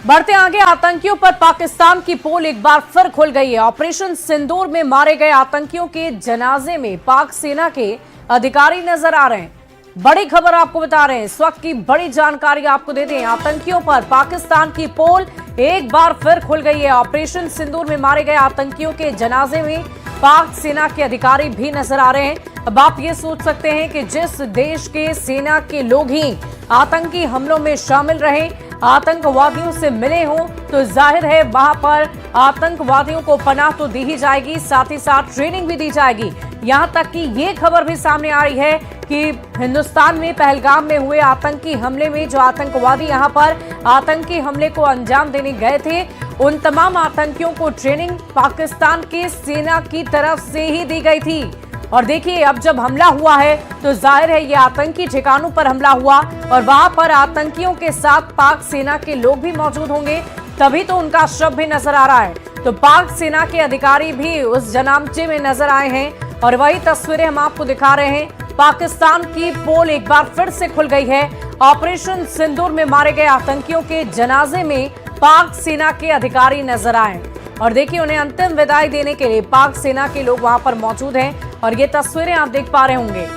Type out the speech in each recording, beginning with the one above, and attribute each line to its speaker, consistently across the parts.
Speaker 1: बढ़ते आगे, आतंकियों पर पाकिस्तान की पोल एक बार फिर खुल गई है। ऑपरेशन सिंदूर में मारे गए आतंकियों के जनाजे में पाक सेना के अधिकारी नजर आ रहे हैं। बड़ी खबर आपको बता रहे हैं, इस वक्त की बड़ी जानकारी आपको दे दें। आतंकियों पर पाकिस्तान की पोल एक बार फिर खुल गई है। ऑपरेशन सिंदूर में मारे गए आतंकियों के जनाजे में पाक सेना के अधिकारी भी नजर आ रहे हैं। अब आप ये सोच सकते हैं कि जिस देश के सेना के लोग ही आतंकी हमलों में शामिल रहे, आतंकवादियों से मिले हों, तो जाहिर है वहां पर आतंकवादियों को पनाह तो दी ही जाएगी, साथ ही साथ ट्रेनिंग भी दी जाएगी। यहां तक कि ये खबर भी सामने आ रही है कि हिंदुस्तान में पहलगाम में हुए आतंकी हमले में जो आतंकवादी यहां पर आतंकी हमले को अंजाम देने गए थे, उन तमाम आतंकियों को ट्रेनिंग पाकिस्तान की सेना की तरफ से ही दी गई थी। और देखिए, अब जब हमला हुआ है तो जाहिर है ये आतंकी ठिकानों पर हमला हुआ और वहां पर आतंकियों के साथ पाक सेना के लोग भी मौजूद होंगे, तभी तो उनका शव भी नजर आ रहा है। तो पाक सेना के अधिकारी भी उस जनामचे में नजर आए हैं और वही तस्वीरें हम आपको दिखा रहे हैं। पाकिस्तान की पोल एक बार फिर से खुल गई है। ऑपरेशन सिंदूर में मारे गए आतंकियों के जनाजे में पाक सेना के अधिकारी नजर आए और देखिए, उन्हें अंतिम विदाई देने के लिए पाक सेना के लोग वहां पर मौजूद हैं। और ये तस्वीरें आप देख पा रहे होंगे,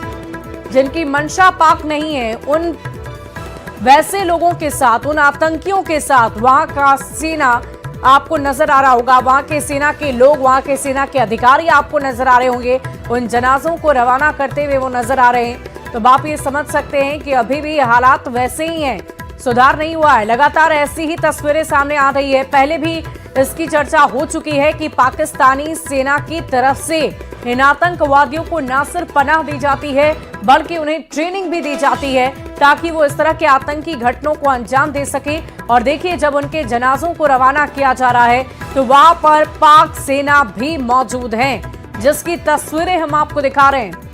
Speaker 1: जिनकी मंशा पाक नहीं है, उन वैसे लोगों के साथ, उन आतंकियों के साथ वहां का सेना आपको नजर आ रहा होगा। वहां के सेना के लोग, वहां के सेना के अधिकारी आपको नजर आ रहे होंगे। उन जनाजों को रवाना करते हुए वो नजर आ रहे हैं। तो आप ये समझ सकते हैं कि अभी भी हालात वैसे ही हैं, सुधार नहीं हुआ है। लगातार ऐसी ही तस्वीरें सामने आ रही है। पहले भी इसकी चर्चा हो चुकी है कि पाकिस्तानी सेना की तरफ से इन आतंकवादियों को न सिर्फ पनाह दी जाती है, बल्कि उन्हें ट्रेनिंग भी दी जाती है ताकि वो इस तरह के आतंकी घटनाओं को अंजाम दे सके। और देखिए, जब उनके जनाजों को रवाना किया जा रहा है तो वहां पर पाक सेना भी मौजूद है, जिसकी तस्वीरें हम आपको दिखा रहे हैं।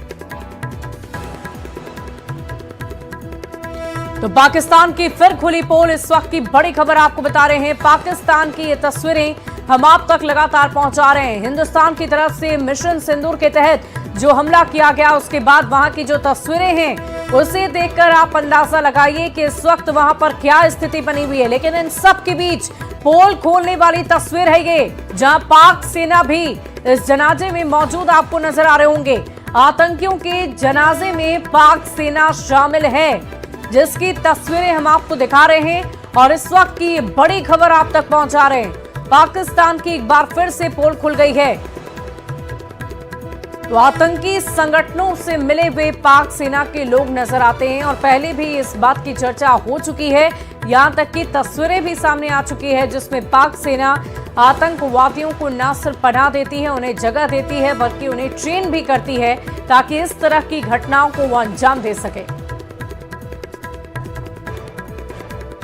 Speaker 1: तो पाकिस्तान की फिर खुली पोल, इस वक्त की बड़ी खबर आपको बता रहे हैं। पाकिस्तान की ये तस्वीरें हम आप तक लगातार पहुंचा रहे हैं। हिंदुस्तान की तरफ से मिशन सिंदूर के तहत जो हमला किया गया, उसके बाद वहां की जो तस्वीरें हैं, उसे देखकर आप अंदाजा लगाइए कि इस वक्त वहां पर क्या स्थिति बनी हुई है। लेकिन इन सब के बीच पोल खोलने वाली तस्वीर है ये, जहां पाक सेना भी इस जनाजे में मौजूद आपको नजर आ रहे होंगे। आतंकियों के जनाजे में पाक सेना शामिल है, जिसकी तस्वीरें हम आपको दिखा रहे हैं और इस वक्त की बड़ी खबर आप तक पहुंचा रहे हैं। पाकिस्तान की एक बार फिर से पोल खुल गई है। तो आतंकी संगठनों से मिले हुए पाक सेना के लोग नजर आते हैं और पहले भी इस बात की चर्चा हो चुकी है, यहां तक कि तस्वीरें भी सामने आ चुकी है, जिसमें पाक सेना आतंकवादियों को न सिर्फ पनाह देती है, उन्हें जगह देती है, बल्कि उन्हें ट्रेन भी करती है ताकि इस तरह की घटनाओं को वो अंजाम दे सके।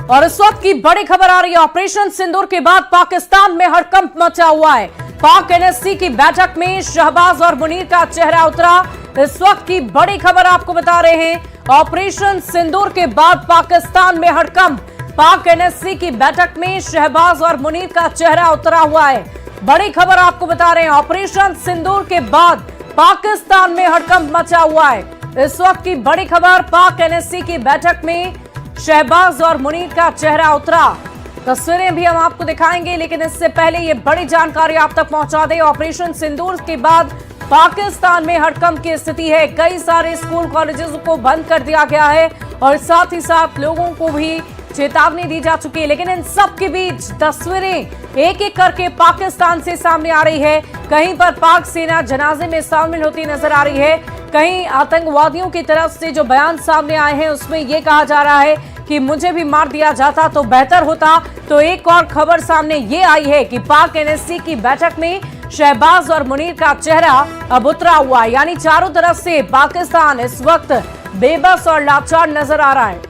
Speaker 1: और इस वक्त की बड़ी खबर आ रही है, ऑपरेशन सिंदूर के बाद पाकिस्तान में हड़कंप मचा हुआ है। पाक एनएससी की बैठक में शहबाज और मुनीर का चेहरा उतरा। इस वक्त की बड़ी खबर आपको बता रहे हैं, ऑपरेशन सिंदूर के बाद पाकिस्तान में हड़कंप। पाक एनएससी की बैठक में शहबाज और मुनीर का चेहरा उतरा हुआ है। बड़ी खबर आपको बता रहे हैं, ऑपरेशन सिंदूर के बाद पाकिस्तान में हड़कंप मचा हुआ है। इस वक्त की बड़ी खबर, पाक एनएससी की बैठक में शहबाज और मुनीर का चेहरा उतरा। तस्वीरें भी हम आपको दिखाएंगे, लेकिन इससे पहले ये बड़ी जानकारी आप तक पहुंचा दें। ऑपरेशन सिंदूर के बाद पाकिस्तान में हड़कंप की स्थिति है। कई सारे स्कूल कॉलेजेस को बंद कर दिया गया है और साथ ही साथ लोगों को भी चेतावनी दी जा चुकी है। लेकिन इन सब के बीच तस्वीरें एक एक करके पाकिस्तान से सामने आ रही है। कहीं पर पाक सेना जनाजे में शामिल होती नजर आ रही है, कहीं आतंकवादियों की तरफ से जो बयान सामने आए हैं उसमें यह कहा जा रहा है कि मुझे भी मार दिया जाता तो बेहतर होता। तो एक और खबर सामने ये आई है कि पाक एनएससी की बैठक में शहबाज और मुनीर का चेहरा अब उतरा हुआ है, यानी चारों तरफ से पाकिस्तान इस वक्त बेबस और लाचार नजर आ रहा है।